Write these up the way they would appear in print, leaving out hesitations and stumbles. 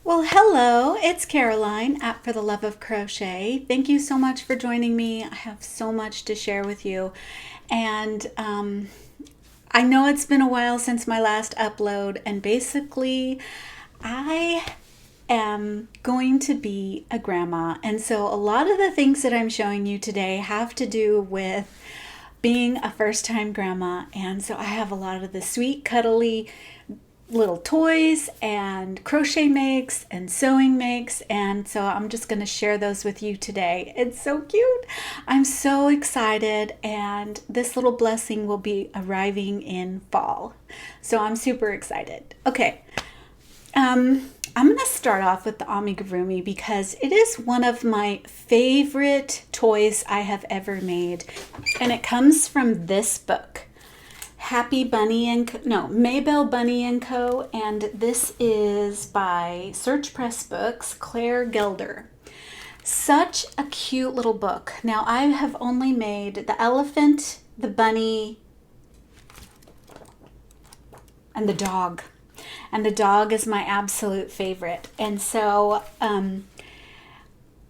Well, hello, it's Caroline at For the Love of Crochet. Thank you so much for joining me. I have so much to share with you. And I know it's been a while since my last upload, and basically, I am going to be a grandma. And so, a lot of the things that I'm showing you today have to do with being a first time grandma. And so, I have a lot of the sweet, cuddly little toys and Crochet Makes and Sewing Makes, and so I'm just going to share those with you today. It's so cute. I'm so excited, and this little blessing will be arriving in fall, so I'm super excited. Okay, I'm going to start off with the Amigurumi because it is one of my favorite toys I have ever made, and it comes from this book, Happy Bunny and Maybelle Bunny and Co. And this is by Search Press Books, Claire Gelder. Such a cute little book. Now I have only made the elephant, the bunny, and the dog. And the dog is my absolute favorite. And so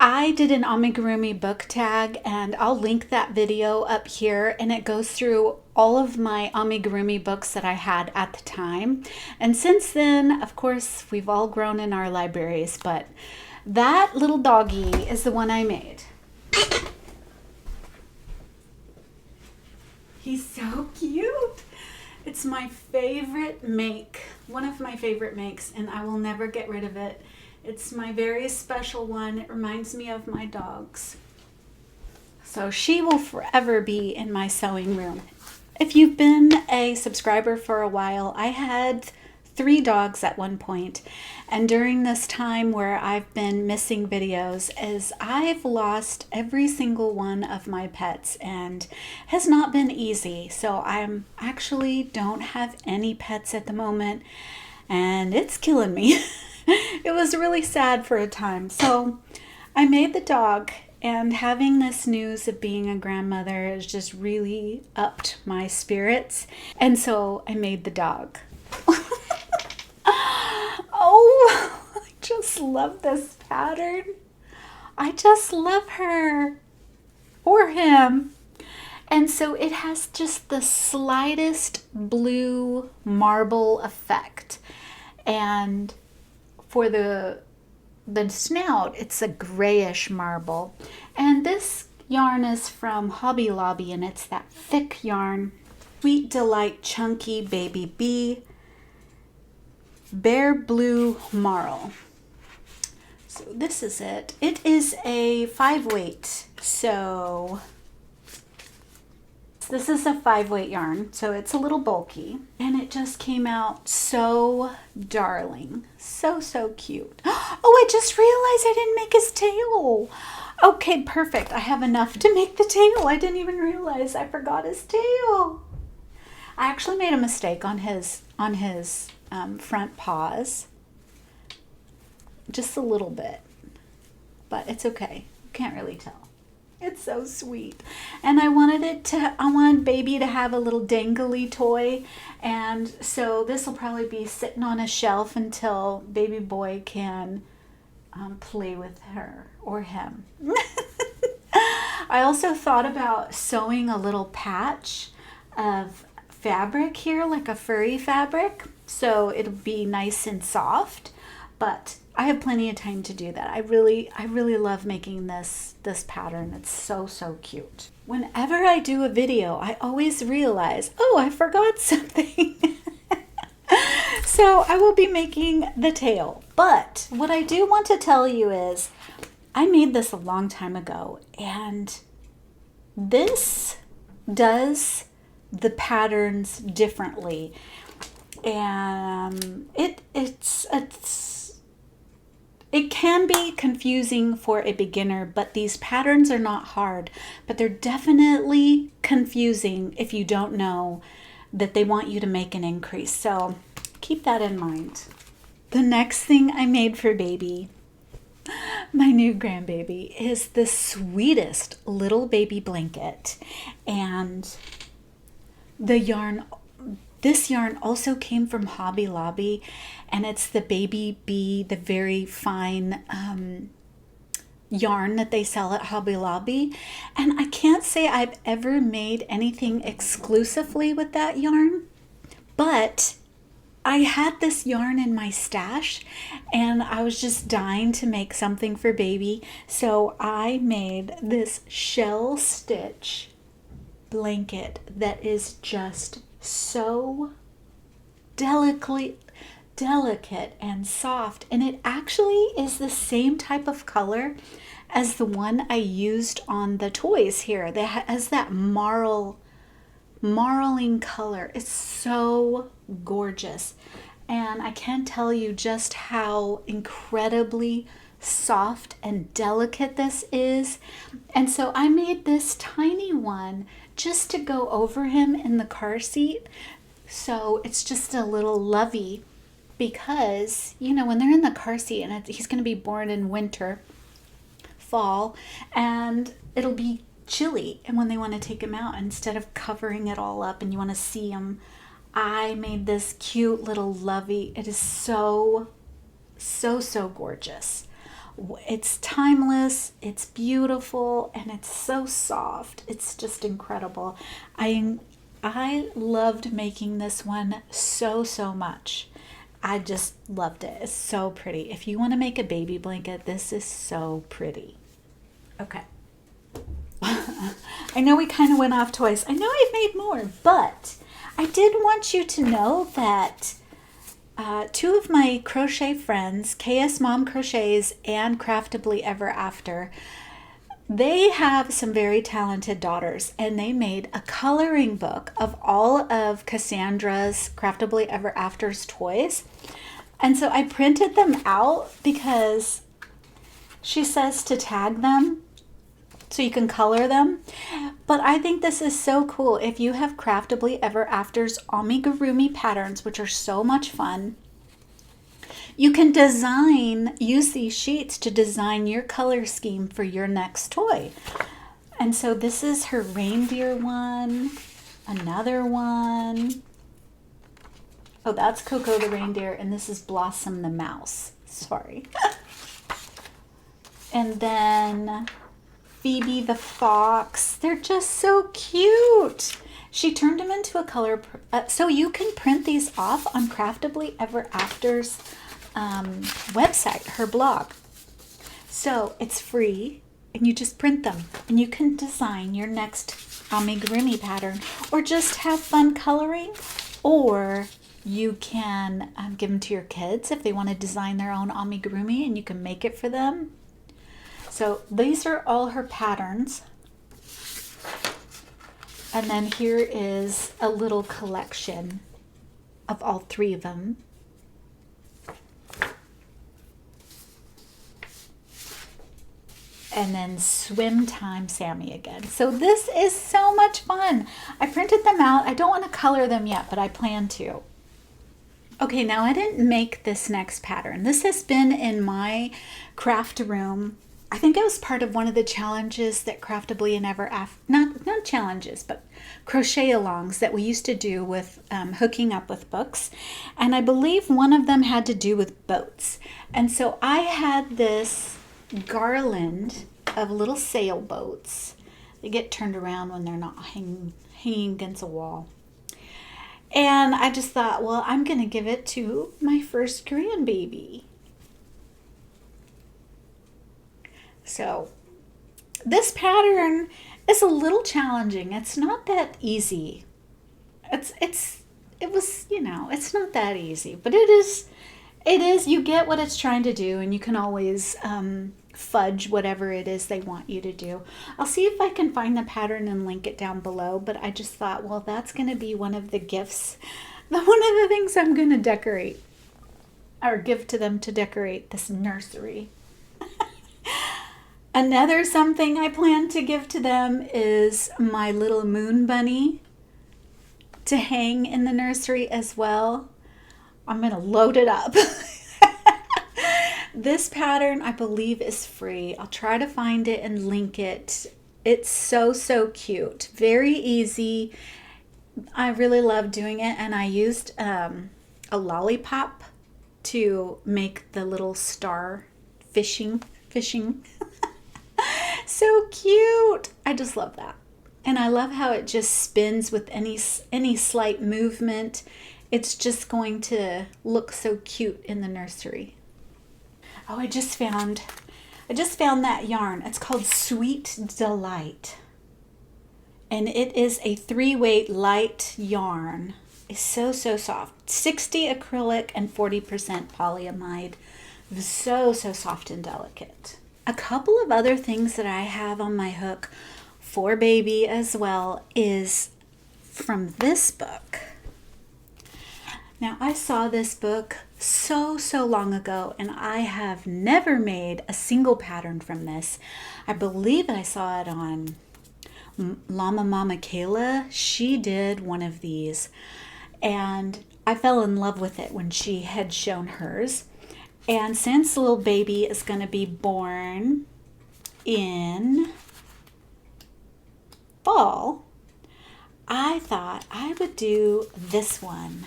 I did an Amigurumi book tag, and I'll link that video up here, and it goes through all of my Amigurumi books that I had at the time. And since then, of course, we've all grown in our libraries, but that little doggy is the one I made. He's so cute. It's my favorite make, one of my favorite makes, and I will never get rid of it. It's my very special one. It reminds me of my dogs. So she will forever be in my sewing room. If you've been a subscriber for a while, I had 3 dogs at one point. And during this time where I've been missing videos, is I've lost every single one of my pets, and has not been easy. So I'm actually don't have any pets at the moment, and it's killing me. It was really sad for a time. So I made the dog, and having this news of being a grandmother has just really upped my spirits. And so I made the dog. Oh, I just love this pattern. I just love her or him. And so it has just the slightest blue marble effect. And for the snout, it's a grayish marble. And this yarn is from Hobby Lobby, and it's that thick yarn. Sweet Delight Chunky Baby Bee Bare Blue Marl. So this is it. It is a 5-weight. So this is a 5-weight yarn, so it's a little bulky, and it just came out so darling. So cute. Oh, I just realized I didn't make his tail. Okay, perfect. I have enough to make the tail. I didn't even realize I forgot his tail. I actually made a mistake on his front paws. Just a little bit, but it's okay. You can't really tell. It's so sweet. And I wanted baby to have a little dangly toy. And so this will probably be sitting on a shelf until baby boy can play with her or him. I also thought about sewing a little patch of fabric here, like a furry fabric, so it'll be nice and soft, but I have plenty of time to do that. I really love making this pattern. It's so cute. Whenever I do a video, I always realize, oh, I forgot something. So I will be making the tail. But what I do want to tell you is I made this a long time ago, and this does the patterns differently. And it can be confusing for a beginner, but these patterns are not hard, but they're definitely confusing if you don't know that they want you to make an increase. So keep that in mind. The next thing I made for baby, my new grandbaby, is the sweetest little baby blanket. And the yarn This yarn also came from Hobby Lobby, and it's the Baby Bee, the very fine yarn that they sell at Hobby Lobby. And I can't say I've ever made anything exclusively with that yarn, but I had this yarn in my stash and I was just dying to make something for baby. So I made this shell stitch blanket that is just so delicate and soft. And it actually is the same type of color as the one I used on the toys here. That has that marling color. It's so gorgeous, and I can't tell you just how incredibly soft and delicate this is. And so I made this tiny one just to go over him in the car seat. So it's just a little lovey, because you know when they're in the car seat, and he's going to be born in fall, and it'll be chilly, and when they want to take him out, instead of covering it all up and you want to see him, I made this cute little lovey. It is so gorgeous. It's timeless, it's beautiful, and it's so soft. It's just incredible. I loved making this one so much. I just loved it. It's so pretty. If you want to make a baby blanket, this is so pretty. Okay. I know we kind of went off toys. I know I've made more, but I did want you to know that two of my crochet friends, KS Mom Crochets and Craftably Ever After, they have some very talented daughters, and they made a coloring book of all of Cassandra's Craftably Ever After's toys. And so I printed them out because she says to tag them so you can color them. But I think this is so cool. If you have Craftably Ever After's Amigurumi patterns, which are so much fun, you can use these sheets to design your color scheme for your next toy. And so this is her reindeer one, another one. Oh, that's Coco the reindeer, and this is Blossom the mouse. Sorry. And then Phoebe the fox. They're just so cute. She turned them into a color. So you can print these off on Craftably Ever After's website, her blog. So it's free, and you just print them, and you can design your next Amigurumi pattern, or just have fun coloring, or you can give them to your kids if they want to design their own Amigurumi, and you can make it for them. So these are all her patterns. And then here is a little collection of all three of them. And then Swim Time Sammy again. So this is so much fun. I printed them out. I don't want to color them yet, but I plan to. Okay, now I didn't make this next pattern. This has been in my craft room. I think it was part of one of the challenges that Craftably and Ever After, not challenges, but crochet alongs that we used to do with hooking up with books. And I believe one of them had to do with boats. And so I had this garland of little sailboats. They get turned around when they're not hanging against a wall. And I just thought, well, I'm going to give it to my first grandbaby. So this pattern is a little challenging. It's not that easy. It's not that easy, but it is, you get what it's trying to do, and you can always fudge whatever it is they want you to do. I'll see if I can find the pattern and link it down below, but I just thought, well, that's going to be one of the gifts, one of the things I'm going to decorate or give to them to decorate this nursery. Another something I plan to give to them is my little moon bunny to hang in the nursery as well. I'm going to load it up. This pattern, I believe, is free. I'll try to find it and link it. It's so cute. Very easy. I really love doing it, and I used a lollipop to make the little star fishing. So cute. I just love that. And I love how it just spins with any slight movement. It's just going to look so cute in the nursery. Oh, I just found that yarn. It's called Sweet Delight. And it is a 3-weight light yarn. It's so soft. 60 acrylic and 40% polyamide. So soft and delicate. A couple of other things that I have on my hook for baby as well is from this book. Now, I saw this book so long ago, and I have never made a single pattern from this. I believe I saw it on Llama Mama Kayla. She did one of these, and I fell in love with it when she had shown hers. And since little baby is going to be born in fall, I thought I would do this one.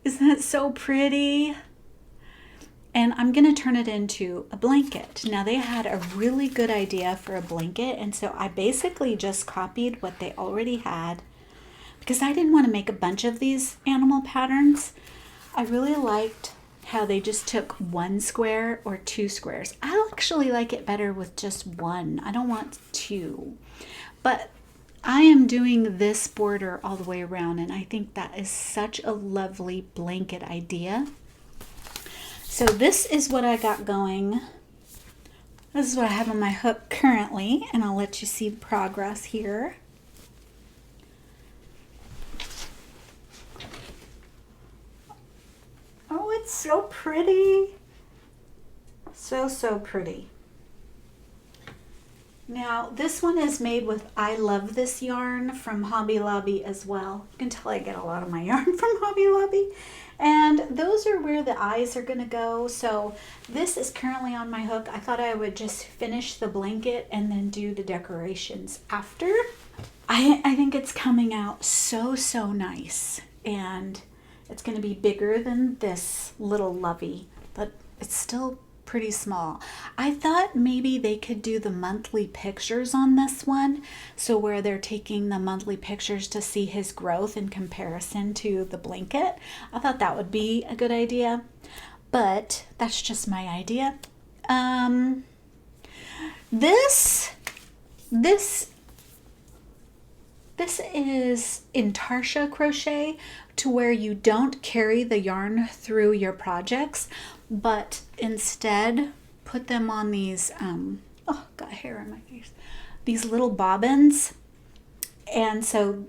Isn't that so pretty? And I'm going to turn it into a blanket. Now, they had a really good idea for a blanket, and so I basically just copied what they already had because I didn't want to make a bunch of these animal patterns. I really liked how they just took 1 square or 2 squares. I actually like it better with just 1. I don't want 2. But I am doing this border all the way around, and I think that is such a lovely blanket idea. So this is what I got going. This is what I have on my hook currently, and I'll let you see the progress here. Oh, it's so pretty. So pretty. Now, this one is made with I Love This yarn from Hobby Lobby as well. You can tell I get a lot of my yarn from Hobby Lobby. And those are where the eyes are going to go. So this is currently on my hook. I thought I would just finish the blanket and then do the decorations after. I think it's coming out so nice. And it's going to be bigger than this little lovey, but it's still pretty small. I thought maybe they could do the monthly pictures on this one, so where they're taking the monthly pictures to see his growth in comparison to the blanket. I thought that would be a good idea, but that's just my idea. This is Intarsia crochet, to where you don't carry the yarn through your projects, but instead put them on these, oh, got hair on my face, these little bobbins. And so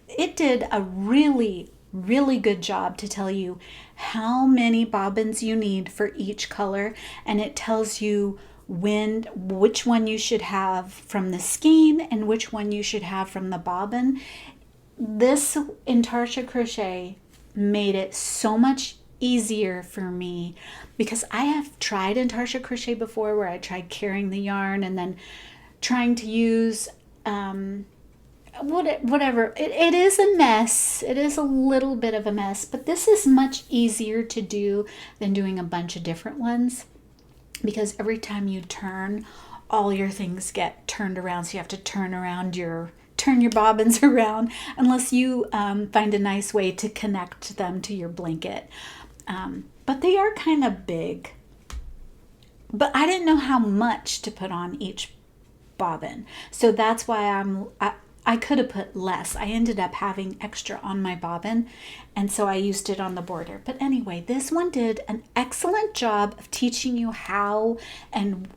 it did a really good job to tell you how many bobbins you need for each color, and it tells you which one you should have from the skein and which one you should have from the bobbin. This Intarsia crochet made it so much easier for me, because I have tried Intarsia crochet before where I tried carrying the yarn and then trying to use whatever. It is a mess. It is a little bit of a mess, but this is much easier to do than doing a bunch of different ones, because every time you turn, all your things get turned around. So you have to turn your bobbins around, unless you find a nice way to connect them to your blanket. But they are kind of big. But I didn't know how much to put on each bobbin. So that's why I could have put less. I ended up having extra on my bobbin, and so I used it on the border. But anyway, this one did an excellent job of teaching you how and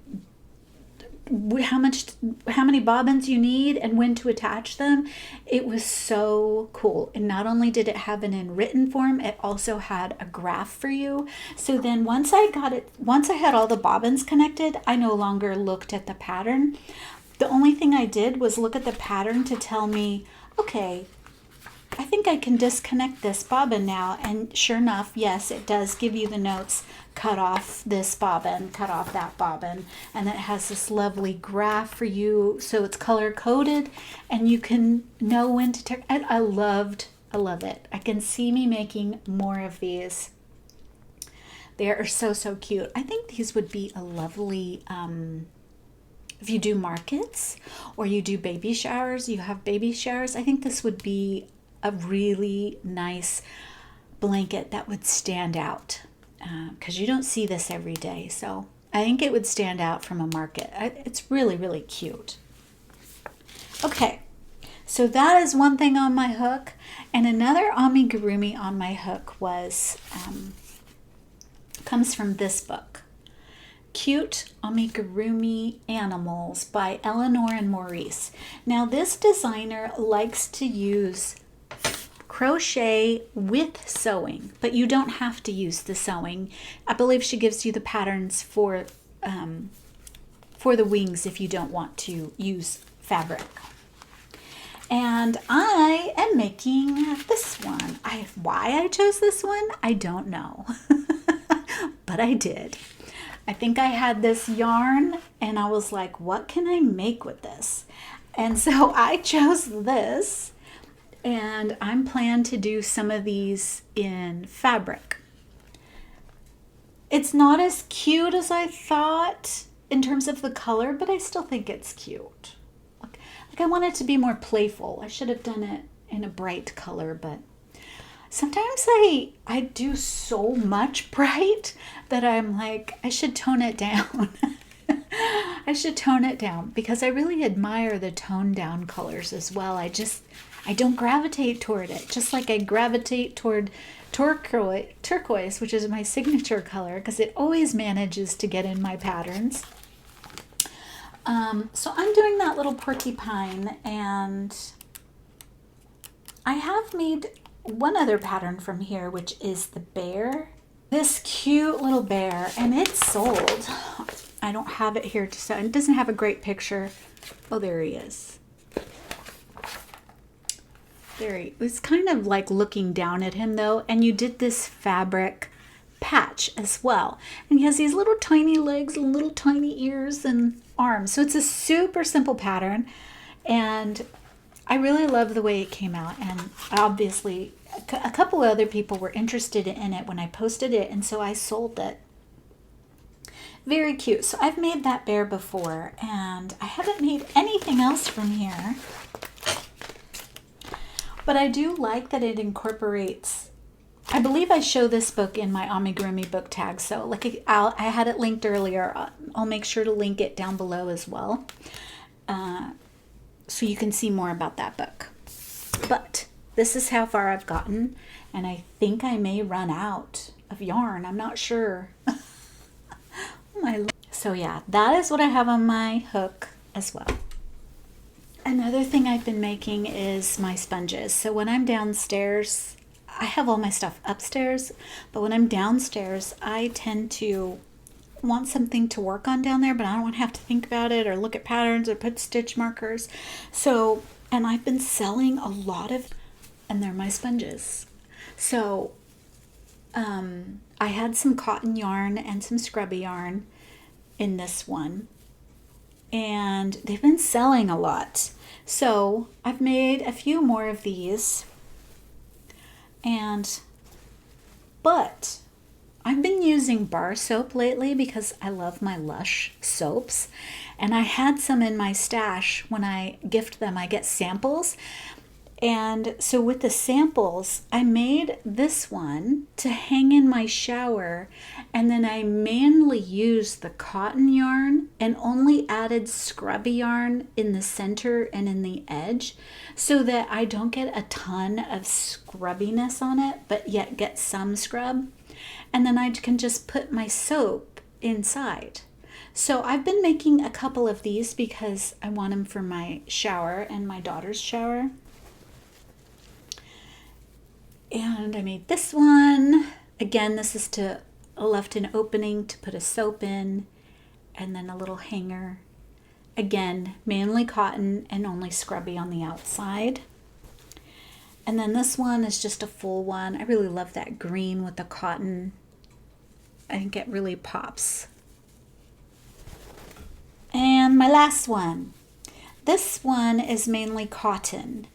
how many bobbins you need and when to attach them. It was so cool. And not only did it have it in written form, it also had a graph for you. So then once I had all the bobbins connected, I no longer looked at the pattern. The only thing I did was look at the pattern to tell me, okay, I think I can disconnect this bobbin now, and sure enough, yes, it does give you the notes. Cut off this bobbin, cut off that bobbin, and it has this lovely graph for you, so it's color coded, and you can know when to turn. I love it. I can see me making more of these. They are so cute. I think these would be a lovely, if you do markets or you do baby showers, you have baby showers, I think this would be a really nice blanket that would stand out, because you don't see this every day. So I think it would stand out from a market. It's really cute. Okay, so that is one thing on my hook. And another amigurumi on my hook was, comes from this book, Cute Amigurumi Animals by Eleanor and Maurice. Now this designer likes to use crochet with sewing, but you don't have to use the sewing. I believe she gives you the patterns for the wings if you don't want to use fabric. And I am making this one. Why I chose this one, I don't know, but I did. I think I had this yarn and I was like, what can I make with this? And so I chose this, and I'm planning to do some of these in fabric. It's not as cute as I thought in terms of the color, but I still think it's cute. Like I want it to be more playful. I should have done it in a bright color, but sometimes I do so much bright that I'm like, I should tone it down. I should tone it down, because I really admire the toned down colors as well. I don't gravitate toward it, just like I gravitate toward turquoise, which is my signature color, because it always manages to get in my patterns. So I'm doing that little porcupine, and I have made one other pattern from here, which is the bear. This cute little bear, and it's sold. I don't have it here to sew. It doesn't have a great picture. Oh, there he is. There he was, kind of like looking down at him though, and you did this fabric patch as well. And he has these little tiny legs and little tiny ears and arms. So it's a super simple pattern, and I really love the way it came out. And obviously a couple of other people were interested in it when I posted it, and so I sold it. Very cute. So I've made that bear before, and I haven't made anything else from here. But I do like that it incorporates, I believe I show this book in my Amigurumi book tag. So like I had it linked earlier. I'll make sure to link it down below as well, so you can see more about that book. But this is how far I've gotten, and I think I may run out of yarn. I'm not sure. So yeah, that is what I have on my hook as well. Another thing I've been making is my sponges. So when I'm downstairs, I have all my stuff upstairs, but when I'm downstairs, I tend to want something to work on down there, but I don't want to have to think about it or look at patterns or put stitch markers. So, and I've been selling a lot of, and they're my sponges. So I had some cotton yarn and some scrubby yarn in this one, and they've been selling a lot. So I've made a few more of these, but I've been using bar soap lately because I love my Lush soaps, and I had some in my stash. When I gift them, I get samples. And so with the samples, I made this one to hang in my shower, and then I manually used the cotton yarn and only added scrubby yarn in the center and in the edge, so that I don't get a ton of scrubbiness on it, but yet get some scrub. And then I can just put my soap inside. So I've been making a couple of these because I want them for my shower and my daughter's shower. And I made this one. Again, this is to left an opening to put a soap in, and then a little hanger. Again, mainly cotton and only scrubby on the outside. And then this one is just a full one. I really love that green with the cotton. I think it really pops. And my last one. This one is mainly cotton.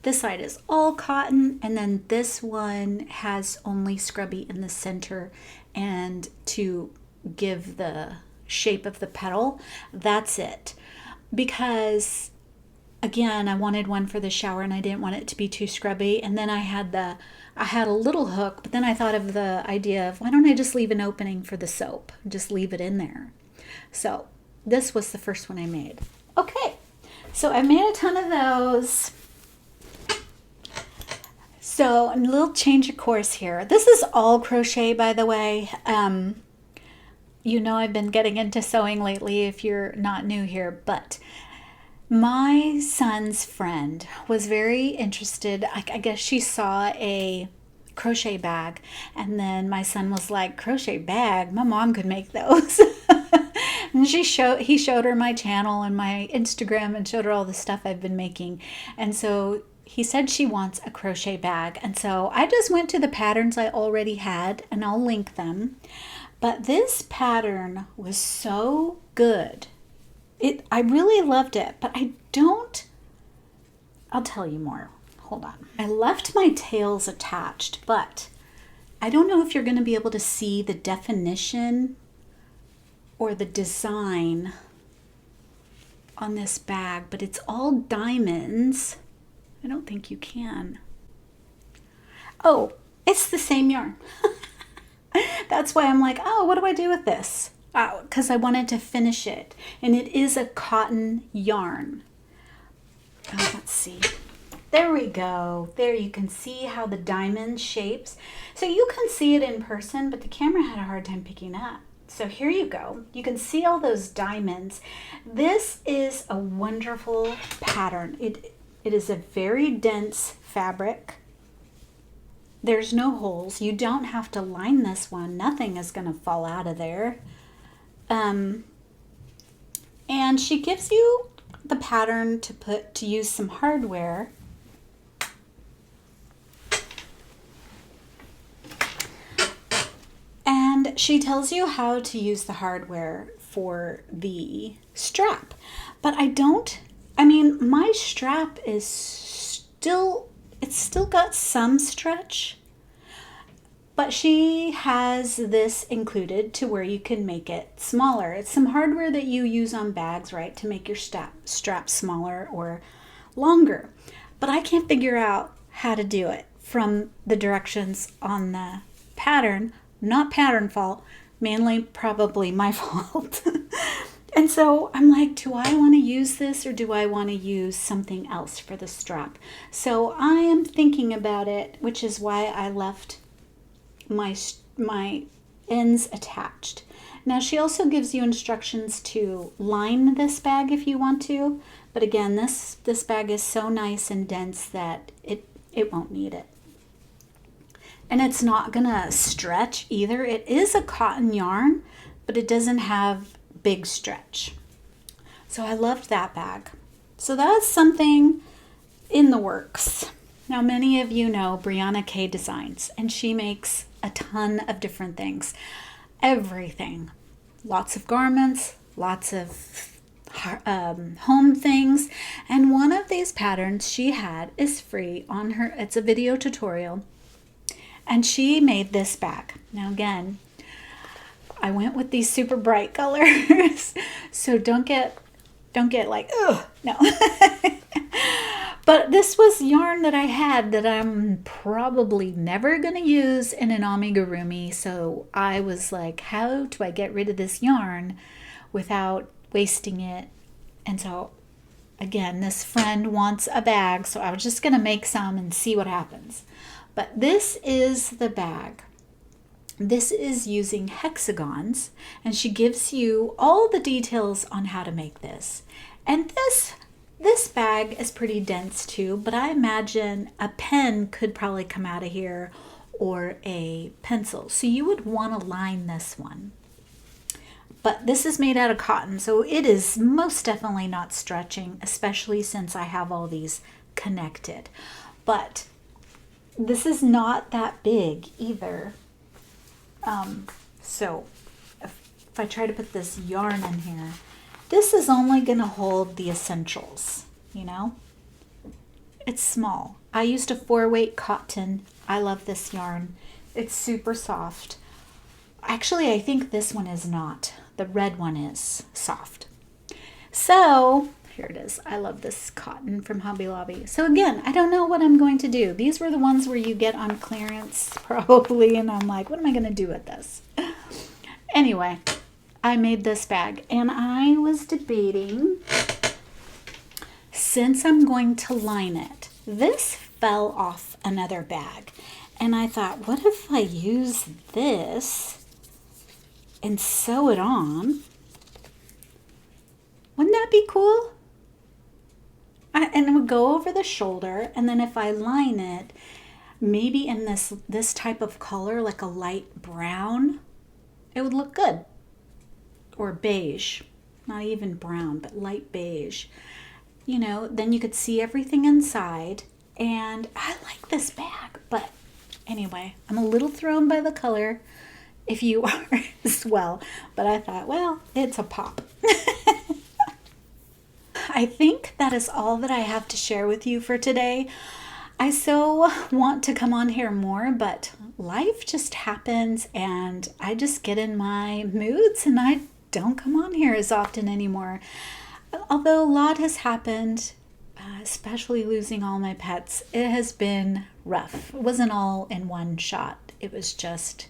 This side is all cotton, and then this one has only scrubby in the center, and to give the shape of the petal, that's it. Because again, I wanted one for the shower and I didn't want it to be too scrubby. And then I had a little hook, but then I thought of the idea of, why don't I just leave an opening for the soap? Just leave it in there. So this was the first one I made. Okay, so I made a ton of those. So a little change of course here. This is all crochet, by the way. You know I've been getting into sewing lately if you're not new here, but my son's friend was very interested. I guess she saw a crochet bag, and then my son was like, crochet bag? My mom could make those. And he showed her my channel and my Instagram and showed her all the stuff I've been making. And so he said she wants a crochet bag. And so I just went to the patterns I already had, and I'll link them. But this pattern was so good. I really loved it, but I'll tell you more. Hold on. I left my tails attached, but I don't know if you're going to be able to see the definition or the design on this bag, but it's all diamonds. I don't think you can. Oh, it's the same yarn. That's why I'm like, oh, what do I do with this? Because I wanted to finish it. And it is a cotton yarn. Oh, let's see. There we go. There you can see how the diamond shapes. So you can see it in person, but the camera had a hard time picking up. So here you go. You can see all those diamonds. This is a wonderful pattern. It is a very dense fabric. There's no holes. You don't have to line this one. Nothing is going to fall out of there. And she gives you the pattern to use some hardware. And she tells you how to use the hardware for the strap. But my strap is still got some stretch. But she has this included to where you can make it smaller. It's some hardware that you use on bags, right, to make your strap smaller or longer. But I can't figure out how to do it from the directions on the pattern. Not pattern fault, mainly probably my fault. And so I'm like, do I want to use this or do I want to use something else for the strap? So I am thinking about it, which is why I left my ends attached. Now she also gives you instructions to line this bag if you want to, but again, this bag is so nice and dense that it won't need it. And it's not gonna stretch either. It is a cotton yarn, but it doesn't have big stretch. So I loved that bag. So that's something in the works. Now, many of you know Brianna K Designs, and she makes a ton of different things. Everything. Lots of garments, lots of home things. And one of these patterns she had is free on her. It's a video tutorial. And she made this bag. Now, again, I went with these super bright colors. So don't get like, oh, no. But this was yarn that I had that I'm probably never going to use in an amigurumi. So I was like, how do I get rid of this yarn without wasting it? And so, again, this friend wants a bag. So I was just going to make some and see what happens. But this is the bag. This is using hexagons. And she gives you all the details on how to make this. And this bag is pretty dense too, but I imagine a pen could probably come out of here or a pencil. So you would want to line this one. But this is made out of cotton, so it is most definitely not stretching, especially since I have all these connected. but this is not that big either. So if I try to put this yarn in here, this is only going to hold the essentials, you know? It's small. I used a 4-weight cotton. I love this yarn. It's super soft. Actually, I think this one is not. The red one is soft. So here it is. I love this cotton from Hobby Lobby. So again, I don't know what I'm going to do. These were the ones where you get on clearance probably, and I'm like, what am I going to do with this? Anyway, I made this bag, and I was debating, since I'm going to line it, this fell off another bag, and I thought, what if I use this and sew it on? Wouldn't that be cool? And it would go over the shoulder, and then if I line it, maybe in this type of color, like a light brown, it would look good. Or beige, not even brown, but light beige. You know, then you could see everything inside, and I like this bag. But anyway, I'm a little thrown by the color, if you are as well. But I thought, well, it's a pop. I think that is all that I have to share with you for today. I so want to come on here more, but life just happens, and I just get in my moods, and I don't come on here as often anymore. Although a lot has happened, especially losing all my pets, it has been rough. It wasn't all in one shot. It was just,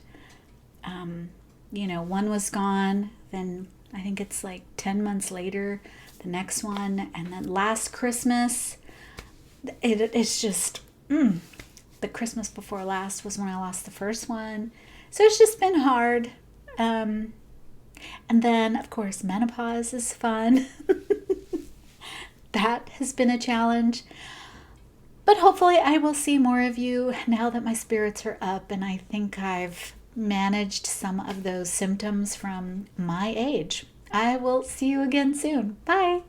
you know, one was gone, then I think it's like 10 months later, the next one, and then last Christmas, it's just, the Christmas before last was when I lost the first one. So it's just been hard. And then, of course, menopause is fun. That has been a challenge. But hopefully I will see more of you now that my spirits are up, and I think I've managed some of those symptoms from my age. I will see you again soon. Bye.